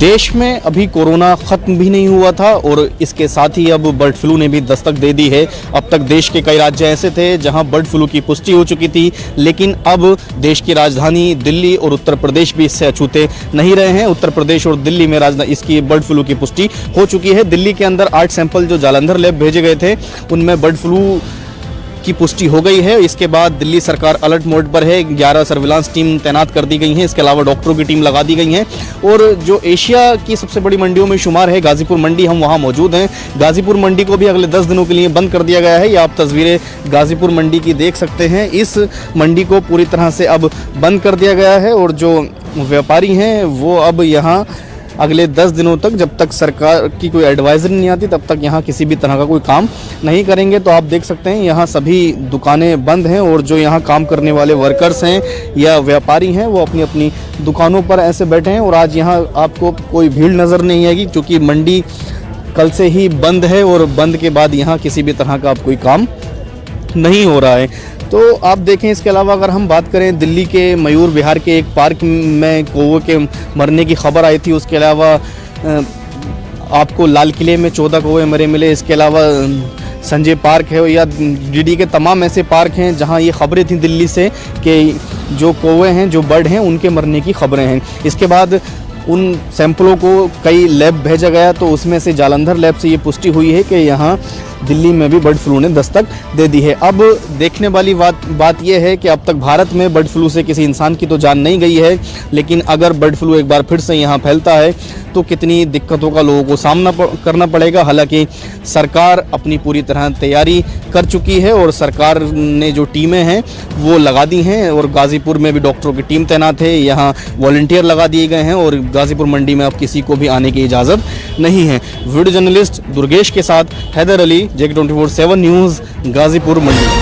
देश में अभी कोरोना ख़त्म भी नहीं हुआ था और इसके साथ ही अब बर्ड फ्लू ने भी दस्तक दे दी है। अब तक देश के कई राज्य ऐसे थे जहां बर्ड फ्लू की पुष्टि हो चुकी थी, लेकिन अब देश की राजधानी दिल्ली और उत्तर प्रदेश भी इससे अछूते नहीं रहे हैं। उत्तर प्रदेश और दिल्ली में इसकी बर्ड फ्लू की पुष्टि हो चुकी है। दिल्ली के अंदर 8 सैंपल जो जालंधर लैब भेजे गए थे उनमें बर्ड फ्लू की पुष्टि हो गई है। इसके बाद दिल्ली सरकार अलर्ट मोड पर है। 11 सर्विलांस टीम तैनात कर दी गई हैं। इसके अलावा डॉक्टरों की टीम लगा दी गई है। और जो एशिया की सबसे बड़ी मंडियों में शुमार है गाजीपुर मंडी, हम वहां मौजूद हैं। गाजीपुर मंडी को भी अगले 10 दिनों के लिए बंद कर दिया गया है। ये आप तस्वीरें गाजीपुर मंडी की देख सकते हैं। इस मंडी को पूरी तरह से अब बंद कर दिया गया है और जो व्यापारी हैं वो अब यहाँ अगले 10 दिनों तक, जब तक सरकार की कोई एडवाइजरी नहीं आती, तब तक यहाँ किसी भी तरह का कोई काम नहीं करेंगे। तो आप देख सकते हैं यहाँ सभी दुकानें बंद हैं और जो यहाँ काम करने वाले वर्कर्स हैं या व्यापारी हैं वो अपनी अपनी दुकानों पर ऐसे बैठे हैं। और आज यहाँ आपको कोई भीड़ नज़र नहीं आएगी क्योंकि मंडी कल से ही बंद है और बंद के बाद यहाँ किसी भी तरह का अब कोई काम नहीं हो रहा है। तो आप देखें, इसके अलावा अगर हम बात करें दिल्ली के मयूर विहार के एक पार्क में कौवे के मरने की खबर आई थी। उसके अलावा आपको लाल किले में 14 कौवे मरे मिले। इसके अलावा संजय पार्क है या डीडी के तमाम ऐसे पार्क हैं जहां ये खबरें थी दिल्ली से कि जो कौवे हैं, जो बर्ड हैं, उनके मरने की खबरें हैं। इसके बाद उन सैंपलों को कई लैब भेजा गया तो उसमें से जालंधर लैब से ये पुष्टि हुई है कि यहाँ दिल्ली में भी बर्ड फ्लू ने दस्तक दे दी है। अब देखने वाली बात यह है कि अब तक भारत में बर्ड फ्लू से किसी इंसान की तो जान नहीं गई है, लेकिन अगर बर्ड फ्लू एक बार फिर से यहाँ फैलता है तो कितनी दिक्कतों का लोगों को सामना करना पड़ेगा। हालांकि सरकार अपनी पूरी तरह तैयारी कर चुकी है और सरकार ने जो टीमें हैं वो लगा दी हैं और गाज़ीपुर में भी डॉक्टरों की टीम तैनात है। यहाँ वॉलंटियर लगा दिए गए हैं और गाज़ीपुर मंडी में अब किसी को भी आने की इजाज़त नहीं है। वीडियो जर्नलिस्ट दुर्गेश के साथ हैदर अली, JK24/7 न्यूज़, गाज़ीपुर मंडी।